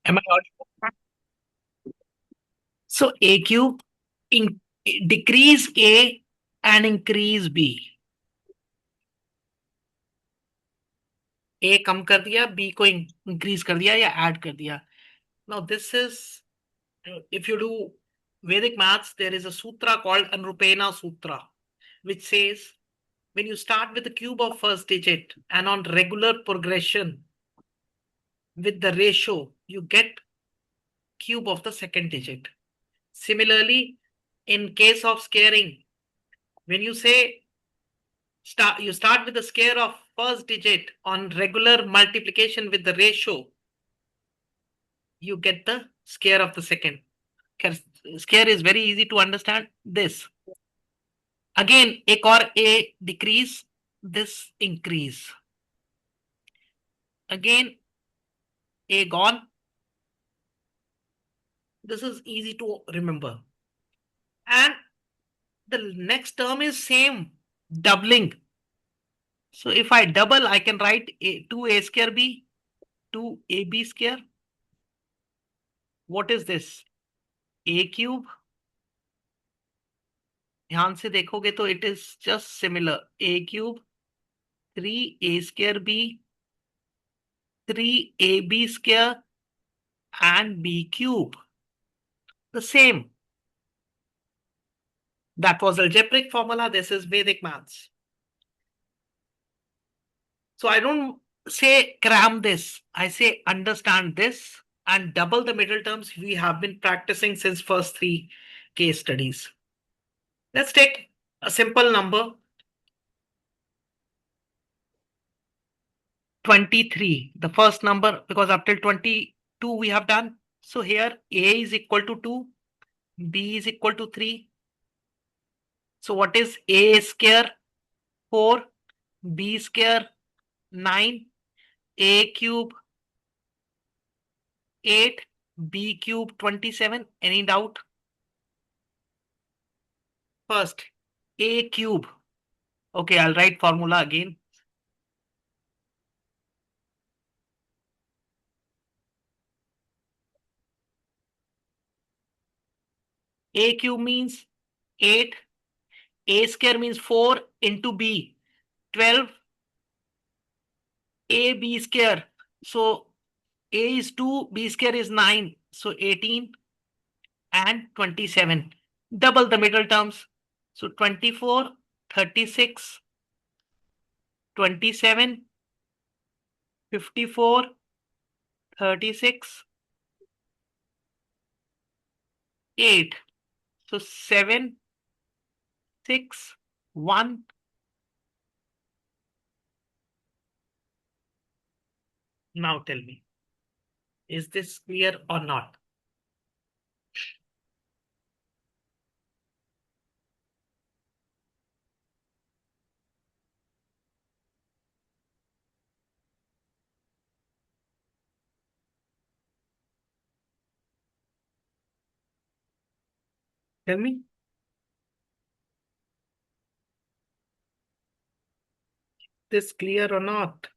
Am I audible? So A cube in decrease A and increase B. A कम कर दिया, B को increase कर दिया या add कर दिया. Now this is, if you do Vedic maths, there is a sutra called Anrupena Sutra, which says when you start with the cube of first digit and on regular progression with the ratio, you get cube of the second digit. Similarly, in case of scaring, when you say you start with the square of first digit on regular multiplication with the ratio, you get the square of the second. Square is very easy to understand. This again, एक और a decrease, this increase. Again, a gone. This is easy to remember. And the next term is same, doubling. So if I double, I can write 2a square b, 2ab square. What is this? A cube. ध्यान से देखोगे तो it is just similar. A cube, 3a square b, 3ab square and b cube. The same. That was algebraic formula. This is Vedic maths. So I don't say cram this. I say understand this and double the middle terms we have been practicing since first three case studies. Let's take a simple number, 23, the first number, because up till 22 we have done. So here a is equal to 2, b is equal to 3. So what is a square? 4, b square 9, a cube 8, b cube 27. Any doubt? First, a cube. Okay, I'll write formula again. A cube means 8. A square means 4 into b, 12. A b square. So a is 2, b square is 9. So 18 and 27. Double the middle terms. So 24, 36, 27, 54, 36, 8. So 7, 6, 1. Now tell me, is this clear or not? Tell me. This clear or not?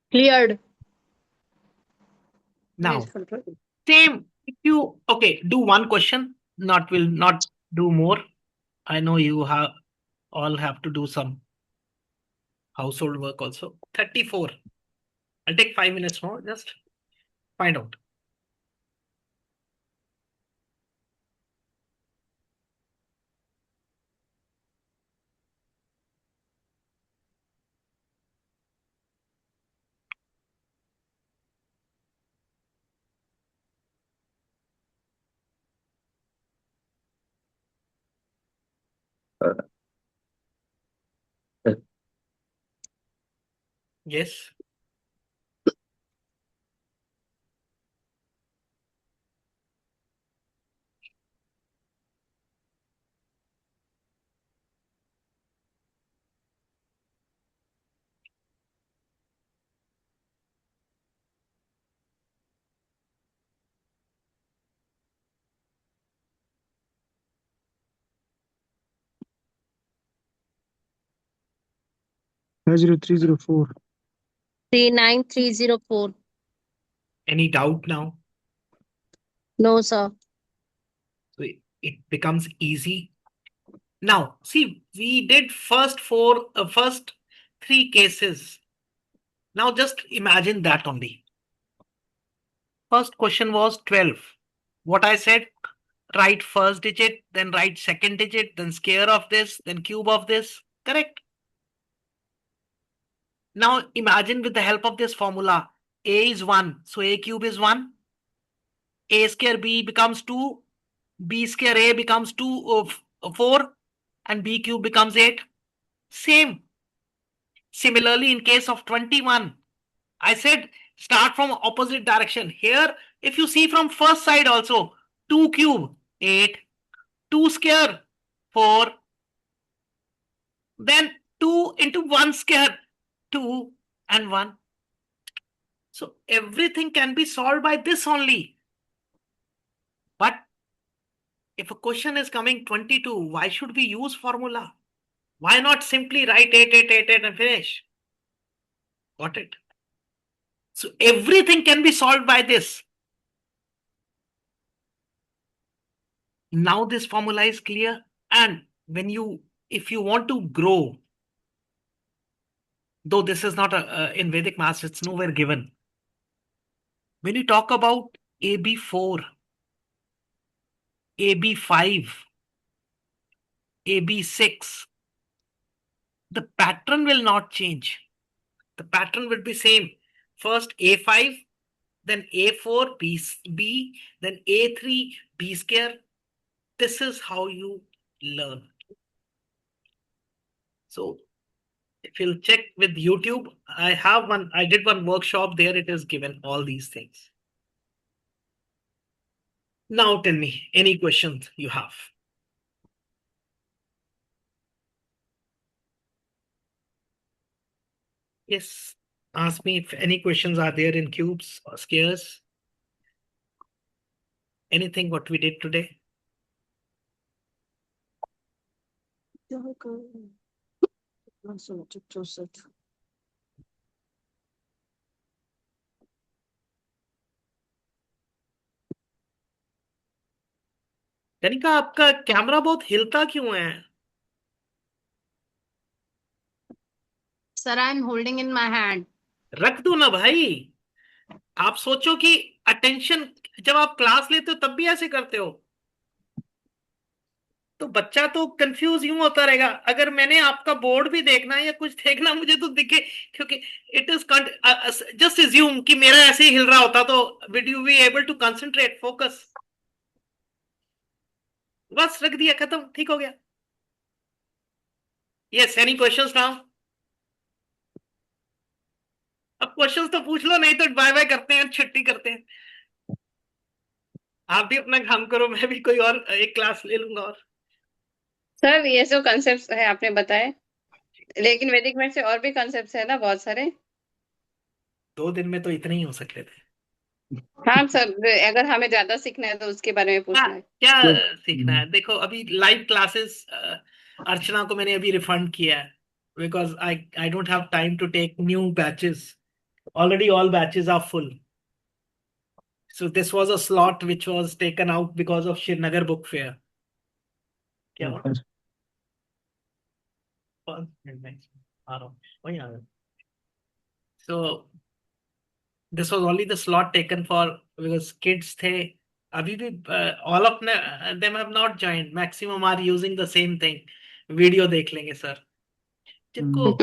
Cleared. Now, same. If you okay, do one question. Will not do more. I know you have all have to do some household work also. 34. I'll take 5 minutes more. Just find out. Yes. 50304. 39304. Any doubt now? No, sir. So it becomes easy. Now, see, we did first three cases. Now just imagine that only. First question was 12. What I said, write first digit, then write second digit, then square of this, then cube of this. Correct? Now imagine with the help of this formula, a is 1, so a cube is 1. A square b becomes 2, b square a becomes 4, and b cube becomes 8. Same. Similarly, in case of 21, I said start from opposite direction. Here, if you see from first side also, 2 cube, 8, 2 square, 4, then 2 into 1 square, 2 and 1. So everything can be solved by this only. But if a question is coming 22, why should we use formula? Why not simply write 8, 8, 8, 8 and finish? Got it? So everything can be solved by this. Now this formula is clear. And if you want to grow, though this is not in Vedic maths, it's nowhere given. When you talk about AB4, AB5, AB6, the pattern will not change. The pattern will be same. First A5, then A4, B, then A3, B square. This is how you learn. So if you'll check with YouTube, I did one workshop there, it is given all these things. Now tell me, any questions you have? Yes, ask me if any questions are there in cubes or squares. Anything what we did today? Kanika, आपका camera बहुत हिलता क्यों है? Sir, I'm holding in my hand. रख दो ना भाई. आप सोचो कि अटेंशन जब आप क्लास लेते हो तब भी ऐसे करते हो, तो बच्चा तो कंफ्यूज यूं होता रहेगा. अगर मैंने आपका बोर्ड भी देखना है या कुछ देखना मुझे तो दिखे, क्योंकि इट इज जस्ट अज्यूम कि मेरा ऐसे ही हिल रहा होता तो would you be able to concentrate focus. बस रख दिया, खत्म, ठीक हो गया. Yes, any questions now? अब क्वेश्चंस तो पूछ लो, नहीं तो बाय बाय करते हैं, छुट्टी करते हैं. आप भी अपना काम करो, मैं भी कोई और एक क्लास ले लूंगा. और सर ये जो कॉन्सेप्ट्स है आपने बताए, लेकिन वैदिक मैथ से और भी कॉन्सेप्ट्स है ना बहुत सारे. 2 दिन में तो इतने ही हो सकते थे. हाँ सर, अगर हमें ज्यादा सीखना है तो उसके बारे में पूछना है. क्या सीखना है? देखो, अभी लाइव क्लासेस अर्चना को मैंने अभी रिफंड किया है, because I don't have time to take new batches. Already all batches are full. So this was a slot which was taken out because of Srinagar book fair. क्या हुआ? 5 minute में आ रहा हूँ, वहीं आ रहा हूँ. So this was only the slot taken for because kids थे. अभी भी all of them have not joined. Maximum are using the same thing. Video देख लेंगे सर. जिनको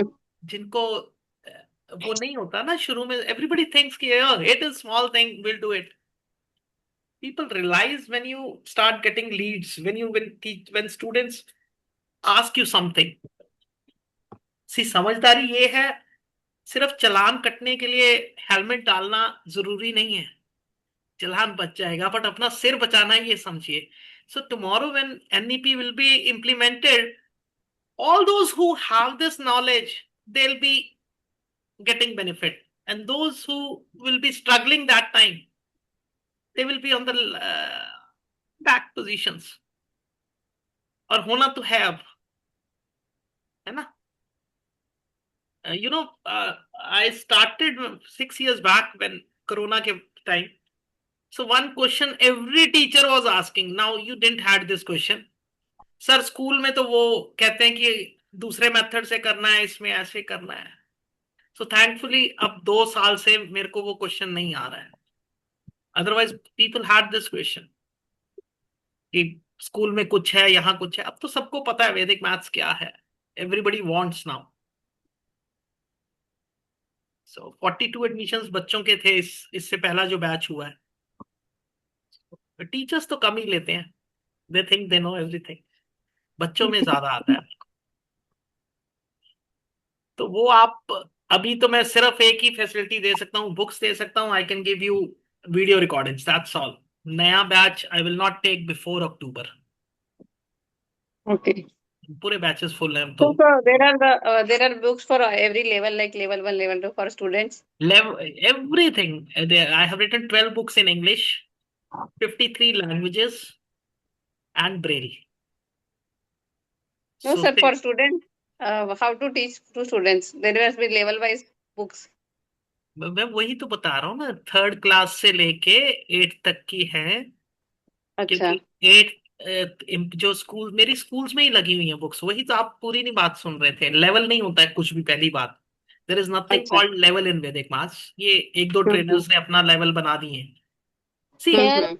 जिनको वो नहीं होता ना शुरू में, everybody thinks कि it is small thing, we'll do it. People realize when you start getting leads, when students ask you something. See, समझदारी ये है, सिर्फ चालान कटने के लिए हेलमेट डालना जरूरी नहीं है. चालान बच जाएगा, बट अपना सिर बचाना है, ये समझिए. So tomorrow when NEP will be implemented, all those who have this knowledge, they'll be getting benefit, and those who will be struggling that time, they will be on the back positions. और होना तो है अब, है ना? I started 6 years back when Corona came time. So one question every teacher was asking. Now you didn't had this question. Sir school में तो वो कहते हैं कि दूसरे मेथड से करना है, इसमें ऐसे करना है. सो थैंकफुली अब 2 साल से मेरे को वो क्वेश्चन नहीं आ रहा है. Otherwise people had this question कि स्कूल में कुछ है, यहाँ कुछ है. अब तो सबको पता है वैदिक मैथ्स क्या है. Everybody wants now. So 42 admissions बच्चों के थे इससे पहला जो बैच हुआ है. टीचर्स तो कम ही लेते हैं. They think they know everything. बच्चों में ज्यादा आता है. तो वो आप अभी तो मैं सिर्फ एक ही फैसिलिटी दे सकता हूँ, बुक्स दे सकता हूँ. I can give you video recordings, that's all. नया batch I will not take before October. Okay. पूरे बैचेस फुल हैं. तो So there are books for every level, like level 1, level 2 for students. everything. I have written 12 books in English, 53 languages, and Braille. No, So sir, for students, how to teach to students? There must be level wise books. मैं वही तो बता रहा हूँ ना, 3rd class से लेके 8th तक की है. अच्छा. क्योंकि 8 जो स्कूल मेरी स्कूल्स में ही लगी हुई है बुक्स. वही तो आप पूरी नहीं बात सुन रहे थे. लेवल नहीं होता है कुछ भी, पहली बात. देयर इज नथिंग अच्छा. कॉल्ड लेवल इन वैदिक मैथ्स. ये एक दो हम्म. ट्रेनर्स ने अपना लेवल बना दिए हैं. सी, Here,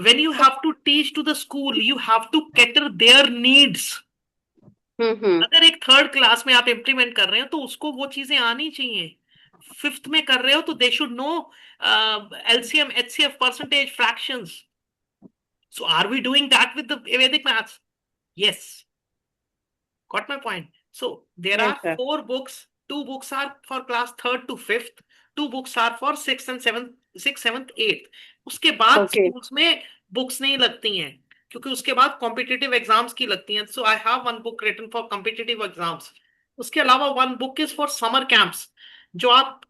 when you have to teach to the school, you have to cater their needs. हम्म. अगर एक 3rd क्लास में आप इम्प्लीमेंट कर रहे हो तो उसको वो चीजें आनी चाहिए. 5th में कर रहे हो तो they should know LCM, HCF, percentage, fractions. So are we doing that with the Vedic maths? Yes. Got my point. So there Yes, are sir. 4 books. 2 books are for class 3rd to 5th. 2 books are for 6th and 7th, 6th, 7th, 8th. उसके बाद Okay. Schools में books नहीं लगती हैं, क्योंकि उसके बाद competitive exams की लगती हैं. So I have one book written for competitive exams. उसके अलावा one book is for summer camps. जो आप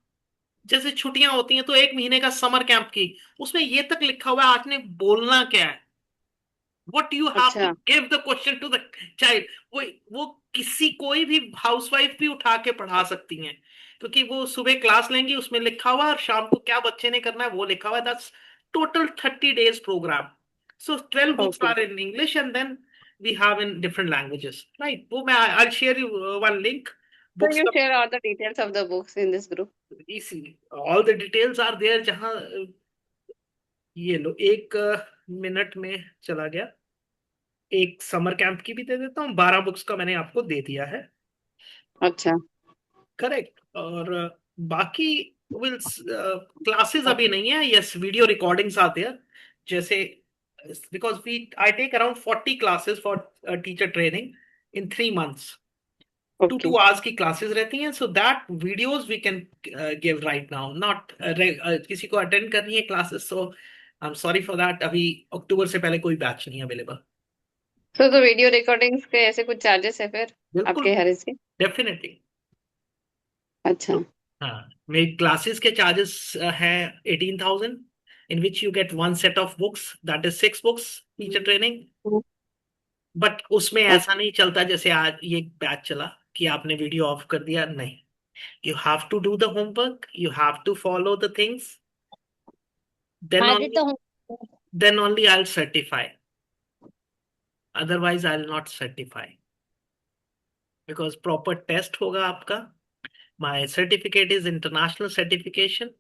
जैसे छुट्टियां होती हैं तो 1 महीने का समर कैंप की, उसमें ये तक लिखा हुआ है आपने बोलना क्या है. What you have to अच्छा. give the question to the child. वो किसी कोई भी हाउसवाइफ भी उठा के पढ़ा सकती हैं, क्योंकि वो सुबह क्लास लेंगी, उसमें लिखा हुआ है, और शाम को क्या बच्चे ने करना है वो लिखा हुआ है. That's total 30 days program. So 12 books Okay. are in English and then we have in different languages. Right. वो मैं I'll share you one link. So Books you का share all the details of the books in this group. easy. All the details are there. जहाँ ये लो, 1 minute में चला गया. एक summer camp की भी दे देता हूँ. 12 बुक्स का मैंने आपको दे दिया है. अच्छा. करेक्ट. और बाकी विल क्लासेस अभी नहीं है. यस, वीडियो रिकॉर्डिंग्स आते हैं. जैसे because we I take around 40 classes for teacher training in 3 months. 2 Okay. hours की क्लासेस रहती हैं. So that videos we can give right now. Not किसी को अटेंड करनी है classes, so I am sorry for that. अभी अक्टूबर से पहले कोई बैच नहीं अवेलेबल. तो वीडियो रिकॉर्डिंग्स के ऐसे कुछ चार्जेस है फिर बिल्कुल, आपके हर इसके? डेफिनेटली. अच्छा. हाँ, मेरी क्लासेस के चार्जेस हैं 18,000, in which you get 1 set of books, that is 6 books teacher training. But उसमें ऐसा नहीं चलता जैसे आज ये बैच चला कि आपने वीडियो ऑफ कर दिया. नहीं, you have to do the homework, you have to follow the things. Then I did the only home. Then only I will certify. Otherwise I will not certify, because proper test होगा आपका. My certificate is international certification.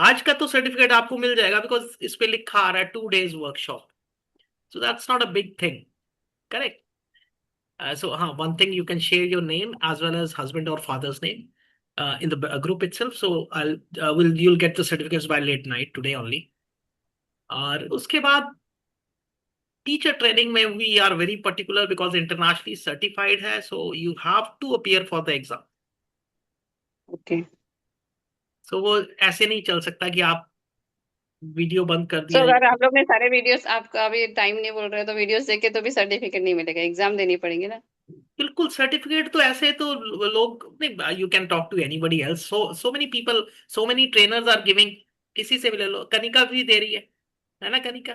आज का तो certificate आपको मिल जाएगा because इस पे लिखा आ रहा है 2 days workshop. So that's not a big thing. Correct. So one thing, you can share your name as well as husband or father's name in the group itself. So you'll get the certificates by late night today only. और उसके बाद teacher training में we are very particular because internationally certified है. So you have to appear for the exam. Okay. So वो ऐसे नहीं चल सकता कि आप वीडियो बंद कर सो दिया. अगर आप लोग ने सारे वीडियोस, आपका अभी टाइम नहीं बोल रहे तो वीडियोस देखे तो भी सर्टिफिकेट नहीं मिलेगा, एग्जाम देनी पड़ेगी ना? बिल्कुल. सर्टिफिकेट तो ऐसे तो लोग नहीं. You can talk to anybody else. So many people, so many trainers are giving. किसी से भी ले लो. कनिका भी दे रही है ना Kanika?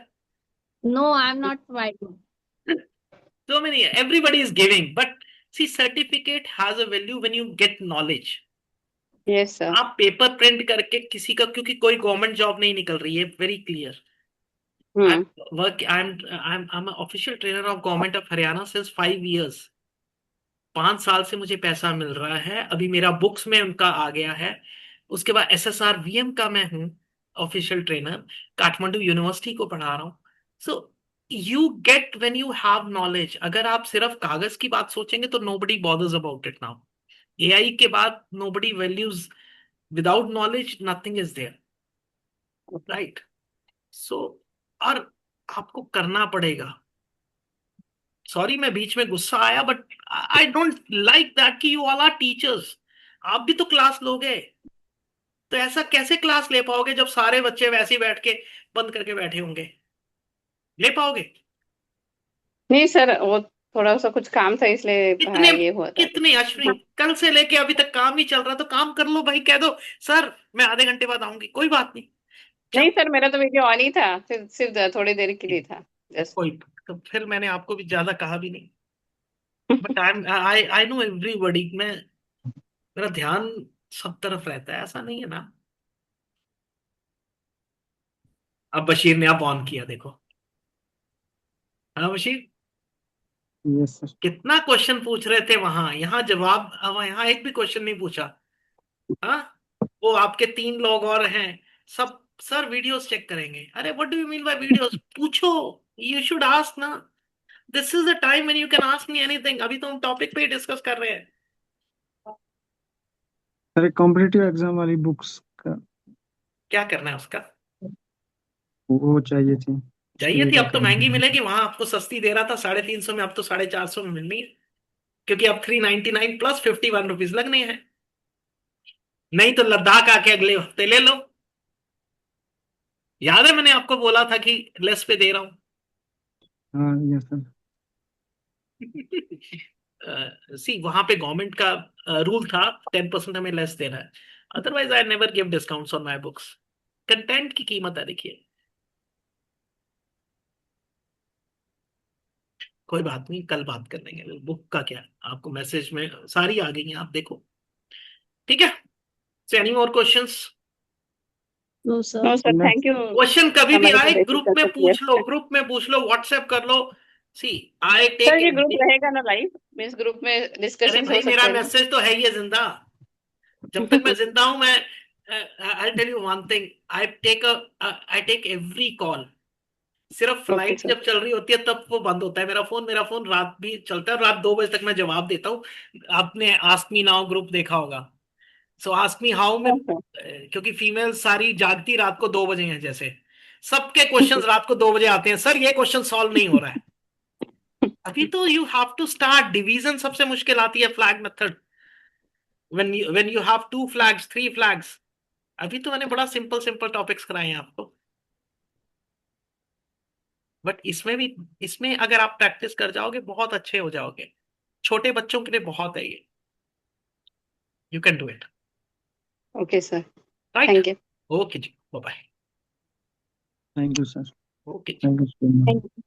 No, I'm not writing. So many, everybody is giving. But see, certificate has a value when you get knowledge. Yes sir. आप paper print करके किसी का, क्योंकि कोई गवर्नमेंट जॉब नहीं निकल रही है, very clear. Hmm. I'm an official trainer of government of Haryana since 5 years. 5 साल से मुझे पैसा मिल रहा है, अभी मेरा बुक्स में उनका आ गया है। उसके बाद SSRVM का मैं हूँ ऑफिशियल ट्रेनर, काठमांडू यूनिवर्सिटी को पढ़ा रहा हूँ। So you get when you have knowledge. अगर आप सिर्फ कागज की बात सोचेंगे तो nobody bothers about it now. AI के बाद nobody values, without knowledge nothing is there, right? So और आपको करना पड़ेगा। सॉरी मैं बीच में गुस्सा आया, but I don't like that कि यू ऑल आर टीचर्स। आप भी तो क्लास लोगे। तो ऐसा कैसे क्लास ले पाओगे जब सारे बच्चे वैसे ही बैठ के बंद करके बैठे होंगे? ले पाओगे? नहीं सर, वो थोड़ा सा कुछ काम था इसलिए कितने ये हुआ था। कितने अश्विनी, कल से लेके अभी तक काम ही चल रहा, तो काम कर लो भाई। कह दो सर मैं आधे घंटे बाद आऊंगी, कोई बात नहीं। नहीं जब सर, मेरा तो वीडियो ऑन ही था, सिर्फ थोड़ी देर के लिए था, जस्ट। कोई, तो फिर मैंने आपको भी ज्यादा कहा भी नहीं। But I know everybody. मेरा ध्यान सब तरफ रहता है, ऐसा नहीं है ना। अब बशीर ने आप ऑन किया, देखो। हाँ बशीर, यस सर। कितना क्वेश्चन पूछ रहे थे वहां, यहाँ जवाब, अब यहाँ एक भी क्वेश्चन नहीं पूछा। हाँ, वो आपके 3 लोग और हैं, सब सर वीडियोस चेक करेंगे। अरे what do you mean by videos? पूछो, यू शुड आस्क ना। This is the time when you can ask me anything. अभी तो हम टॉपिक पे ही डिस्कस कर रहे हैं। सर एक कॉम्पिटिटिव एग्जाम वाली बुक्स का क्या करना है उसका? वो चाहिए थी, उसके चाहिए लिए थी, क्या अब तो करना महंगी है? मिलेगी। वहां आपको सस्ती दे रहा था 350 में, अब तो 450 में मिलनी है। क्योंकि अब 399 प्लस 51 रुपीज लगने हैं। नहीं तो लद्दाख आके अगले हफ्ते ले लो। याद है मैंने आपको बोला था कि लेस पे दे रहा हूं। हाँ यस सर। सी वहां पे गवर्नमेंट का रूल था 10% हमें लेस देना है। Otherwise I never give discounts on my books. Content की कीमत है, देखिए। कोई बात नहीं, कल बात कर लेंगे बुक का। क्या आपको मैसेज में सारी आ गई हैं, आप देखो। ठीक है। So any more questions? No, sir. No sir, thank next you. Question कभी भी हमारे को आए बेसिक ग्रुप में कंसेप्ट पूछ लो, क्लियर। ग्रुप में पूछ लो, व्हाट्सएप कर लो। सी आई सर टेक ये ग्रुप एवरी। रहेगा ना लाइव, मीन्स ग्रुप में अरे डिस्कशंस हो भाई मेरा सकते हैं ना? मैसेज तो है ही है जिंदा। जब तक मैं जिंदा हूं, मैं I tell you one thing. I take every call. सिर्फ ओके फ्लाइट सर। जब चल रही होती है तब वो बंद होता है मेरा फोन रात भी चलता है, रात 2 बजे तक मैं जवाब देता हूँ। आपने आस्क मी नाउ ग्रुप देखा होगा। सो आस्क मी हाउ में, हाँ सर। क्योंकि फीमेल सारी जागती रात को 2 बजे हैं जैसे। सबके क्वेश्चंस रात को 2 बजे आते हैं, सर ये क्वेश्चन सॉल्व नहीं हो रहा है। अभी तो you have to start. Division सबसे मुश्किल आती है, flag method. When you have 2 flags, 3 flags. अभी तो मैंने बड़ा सिंपल सिंपल टॉपिक्स कराए हैं आपको। बट इसमें अगर आप प्रैक्टिस कर जाओगे बहुत अच्छे हो जाओगे। छोटे बच्चों के लिए बहुत है ये। You can do it. Okay sir, right? Thank you. Okay जी, bye bye. Thank you sir. Okay जी। Thank you so much. Thank you.